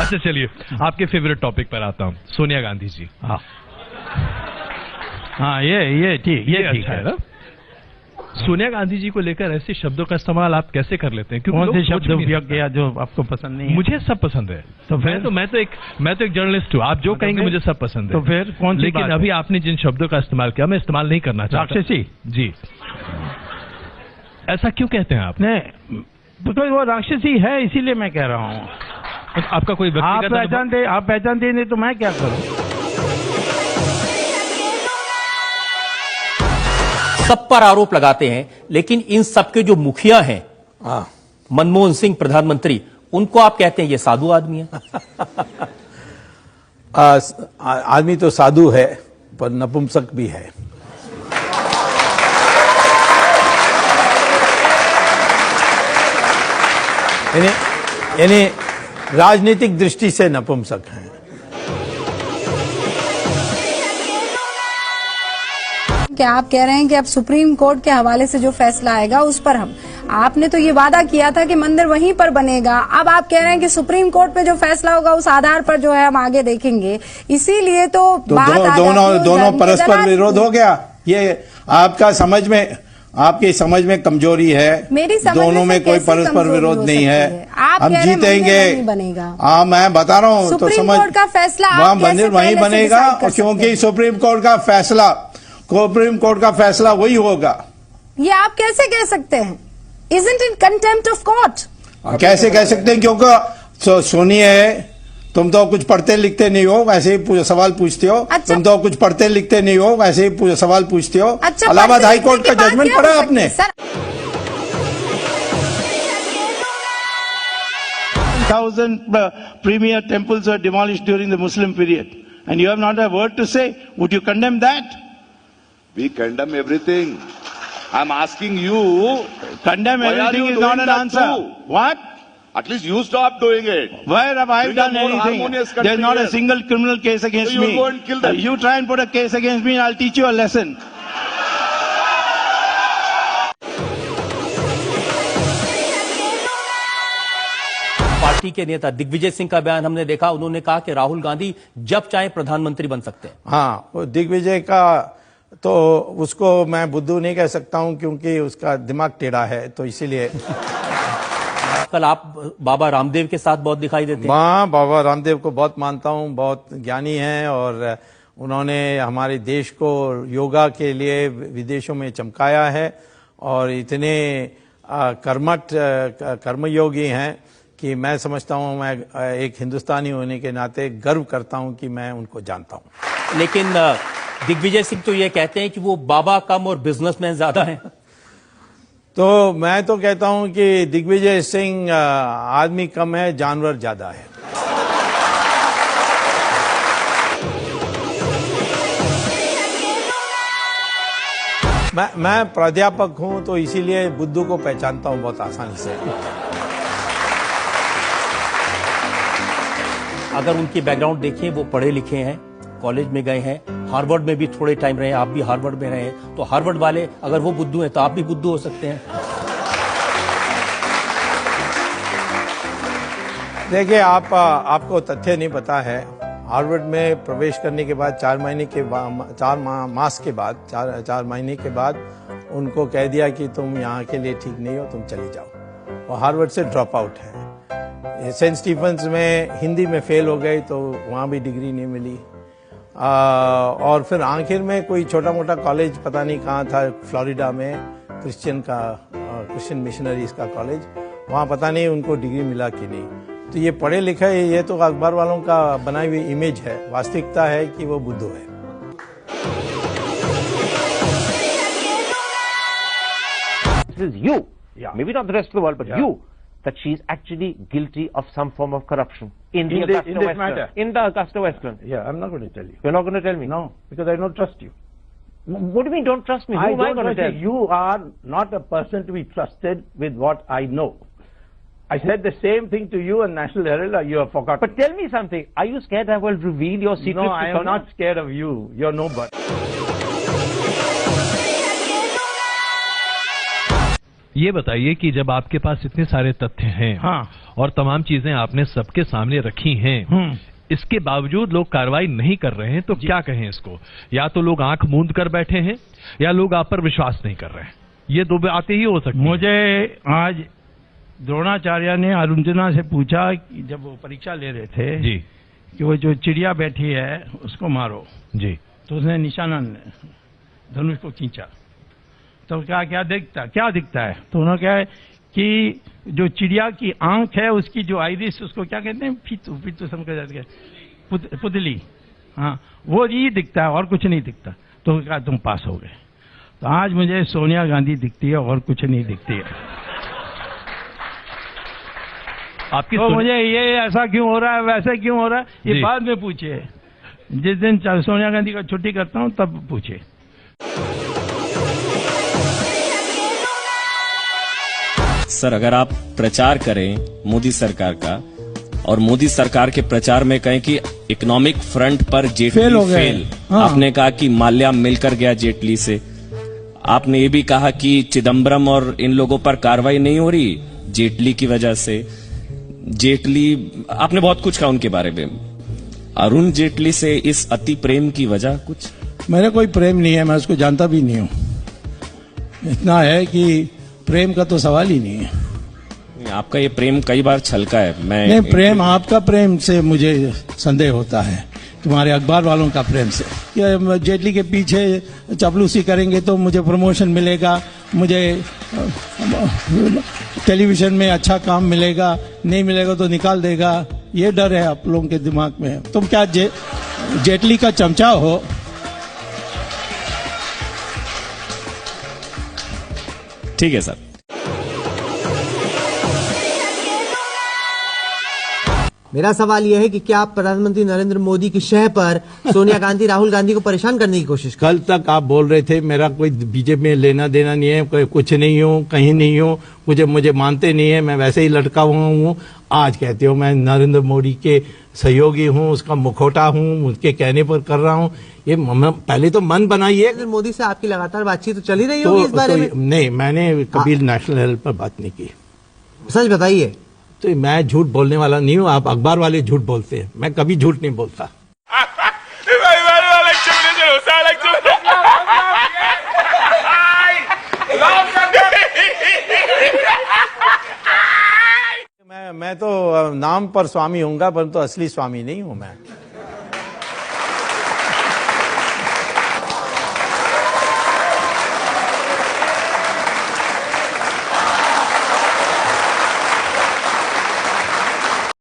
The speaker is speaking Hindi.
अच्छा चलिए आपके फेवरेट टॉपिक पर आता हूँ, सोनिया गांधी जी। हाँ ये ठीक, ये ठीक अच्छा है ना। सोनिया गांधी जी को लेकर ऐसे शब्दों का इस्तेमाल आप कैसे कर लेते हैं? क्योंकि कौन से शब्द उपयोग किया जो आपको पसंद नहीं है? मुझे सब पसंद है। तो फिर मैं तो एक जर्नलिस्ट हूँ, आप जो कहेंगे मुझे सब पसंद है। तो फिर कौन सी लेकिन अभी आपने जिन शब्दों का इस्तेमाल किया मैं इस्तेमाल नहीं करना चाहता। राक्षसी जी, ऐसा क्यों कहते हैं आप? नहीं, बिकॉज वो राक्षसी है, इसीलिए मैं कह रहा हूँ। आपका कोई व्यक्तिगत आप पहचानते नहीं तो मैं क्या करूँ? सब पर आरोप लगाते हैं, लेकिन इन सबके जो मुखिया हैं, मनमोहन सिंह प्रधानमंत्री, उनको आप कहते हैं ये साधु आदमी है। आदमी तो साधु है पर नपुंसक भी है। यानी राजनीतिक दृष्टि से नपुंसक हैं। क्या आप कह रहे हैं कि अब सुप्रीम कोर्ट के हवाले से जो फैसला आएगा उस पर आपने तो ये वादा किया था कि मंदिर वहीं पर बनेगा, अब आप कह रहे हैं कि सुप्रीम कोर्ट में जो फैसला होगा उस आधार पर जो है हम आगे देखेंगे, इसीलिए तो दोनों परस्पर विरोध हो गया। ये आपकी समझ में कमजोरी है। मेरी समझ दोनों में कोई परस्पर विरोध नहीं है। हम जीतेंगे। हाँ, मैं बता रहा हूँ। तो समझ कोर्ट का फैसला मंदिर वहीं बनेगा, क्योंकि सुप्रीम कोर्ट का फैसला वही होगा। ये आप कैसे कह सकते हैं? Isn't it contempt of court? कैसे कह सकते हैं? क्योंकि सुनिए, तुम तो कुछ पढ़ते लिखते नहीं हो, वैसे ही सवाल पूछते हो। अच्छा, तुम तो कुछ पढ़ते लिखते नहीं हो, वैसे ही सवाल पूछते हो। अच्छा, इलाहाबाद हाई कोर्ट का जजमेंट पढ़ा आपने? 1,000 premier temples were demolished during the Muslim period, and you have not a word to say. Would you condemn that? We condemn everything. I'm asking you. Condemn everything is not an answer. What? At least you stop doing it. Where have I done anything? There's not a single criminal case against me. You go and kill them. You try and put a case against me and I'll teach you a lesson. Party के नेता दिग्विजय सिंह का बयान हमने देखा, उन्होंने कहा कि राहुल गांधी जब चाहे प्रधानमंत्री बन सकते हैं। हाँ, वो दिग्विजय का तो उसको मैं बुद्धू नहीं कह सकता हूं, क्योंकि उसका दिमाग टेढ़ा है, तो इसीलिए। कल आप बाबा रामदेव के साथ बहुत दिखाई देते हैं। हाँ, बाबा रामदेव को बहुत मानता हूं, बहुत ज्ञानी हैं और उन्होंने हमारे देश को योगा के लिए विदेशों में चमकाया है और इतने कर्मयोगी हैं कि मैं समझता हूं, मैं एक हिंदुस्तानी होने के नाते गर्व करता हूं कि मैं उनको जानता हूं। लेकिन दिग्विजय सिंह तो ये कहते हैं कि वो बाबा कम और बिजनेसमैन ज्यादा हैं। तो मैं तो कहता हूं कि दिग्विजय सिंह आदमी कम है, जानवर ज्यादा है। मैं प्राध्यापक हूं, तो इसीलिए बुद्धू को पहचानता हूं बहुत आसानी से। अगर उनकी बैकग्राउंड देखिए, वो पढ़े लिखे हैं, कॉलेज में गए हैं, हार्वर्ड में भी थोड़े टाइम रहे, आप भी हार्वर्ड में रहे हैं, तो हार्वर्ड वाले अगर वो बुद्धू हैं तो आप भी बुद्धू हो सकते हैं। देखिए, आपको तथ्य नहीं पता है। हार्वर्ड में प्रवेश करने के बाद 4 महीने के बाद उनको कह दिया कि तुम यहाँ के लिए ठीक नहीं हो, तुम चले जाओ। वो हार्वर्ड से ड्रॉप आउट है। सेंट स्टीफेंस में हिंदी में फेल हो गई, तो वहाँ भी डिग्री नहीं मिली। और फिर आखिर में कोई छोटा मोटा कॉलेज पता नहीं कहाँ था, फ्लोरिडा में क्रिश्चियन मिशनरीज का कॉलेज, वहाँ पता नहीं उनको डिग्री मिला कि नहीं। तो ये पढ़े लिखे, ये तो अखबार वालों का बनाई हुई इमेज है। वास्तविकता है कि वो बुद्धू है। This is you, maybe not the rest of the world, but you, that she is actually guilty of some form of corruption in the Augusta Westland. Yeah, I'm not going to tell you. You're not going to tell me? No, because I don't trust you. What do you mean don't trust me? Who am I going to tell? You are not a person to be trusted with what I know. I said the same thing to you and National Herald, or you have forgotten. But tell me something. Are you scared I will reveal your secrets? No, I am not scared of you. You're nobody. ये बताइए कि जब आपके पास इतने सारे तथ्य हैं हाँ। और तमाम चीजें आपने सबके सामने रखी हैं, इसके बावजूद लोग कार्रवाई नहीं कर रहे हैं, तो क्या कहें इसको? या तो लोग आंख मूंद कर बैठे हैं या लोग आप पर विश्वास नहीं कर रहे हैं। ये दो बातें ही हो सकती हैं। मुझे आज द्रोणाचार्य ने अर्जुना से पूछा कि जब वो परीक्षा ले रहे थे जी कि वो जो चिड़िया बैठी है उसको मारो, जी, तो उसने निशाना धनुष को खींचा, तो क्या दिखता है? तो उन्होंने कहा कि जो चिड़िया की आंख है उसकी जो आइरिस, उसको क्या कहते हैं, फितू समझ जाते हैं, पुतली, हाँ, वो ही दिखता है और कुछ नहीं दिखता। तो कहा तुम पास हो गए। तो आज मुझे सोनिया गांधी दिखती है और कुछ नहीं दिखती है। आपकी तो मुझे ये ऐसा क्यों हो रहा है, वैसे क्यों हो रहा है, ये बाद में पूछिए। जिस दिन सोनिया गांधी का छुट्टी करता हूं तब पूछिए। सर, अगर आप प्रचार करें मोदी सरकार का और मोदी सरकार के प्रचार में कहें कि इकोनॉमिक फ्रंट पर जेटली फेल, हाँ। आपने कहा कि माल्या मिलकर गया जेटली से, आपने ये भी कहा कि चिदम्बरम और इन लोगों पर कार्रवाई नहीं हो रही जेटली की वजह से। जेटली, आपने बहुत कुछ कहा उनके बारे में। अरुण जेटली से इस अति प्रेम की वजह कुछ? मेरा कोई प्रेम नहीं है, मैं उसको जानता भी नहीं हूं। इतना है कि प्रेम का तो सवाल ही नहीं है। आपका ये प्रेम कई बार छलका है। नहीं, प्रेम, आपका प्रेम से मुझे संदेह होता है, तुम्हारे अखबार वालों का प्रेम से। या जेटली के पीछे चापलूसी करेंगे तो मुझे प्रमोशन मिलेगा, मुझे टेलीविजन में अच्छा काम मिलेगा, नहीं मिलेगा तो निकाल देगा, ये डर है आप लोगों के दिमाग में। तुम क्या जेटली का चमचा हो? ठीक है सर। मेरा सवाल यह है कि क्या आप प्रधानमंत्री नरेंद्र मोदी की शह पर सोनिया गांधी राहुल गांधी को परेशान करने की कोशिश कर? कल तक आप बोल रहे थे मेरा कोई बीजेपी में लेना देना नहीं है, कोई कुछ नहीं हूँ, कहीं नहीं हूँ, मुझे मानते नहीं है, मैं वैसे ही लटका हुआ हूँ। आज कहते हो मैं नरेंद्र मोदी के सहयोगी हूँ, उसका मुखौटा हूँ, उसके कहने पर कर रहा हूँ। ये पहले तो मन बनाइए। नरेंद्र मोदी से आपकी लगातार बातचीत तो चल ही रही होगी इस बारे में? नहीं, मैंने कभी नेशनल लेवल पर बात नहीं की। सच बताइए। तो मैं झूठ बोलने वाला नहीं हूँ, आप अखबार वाले झूठ बोलते हैं, मैं कभी झूठ नहीं बोलता। मैं तो नाम पर स्वामी हूँगा, परंतु असली स्वामी नहीं हूँ मैं।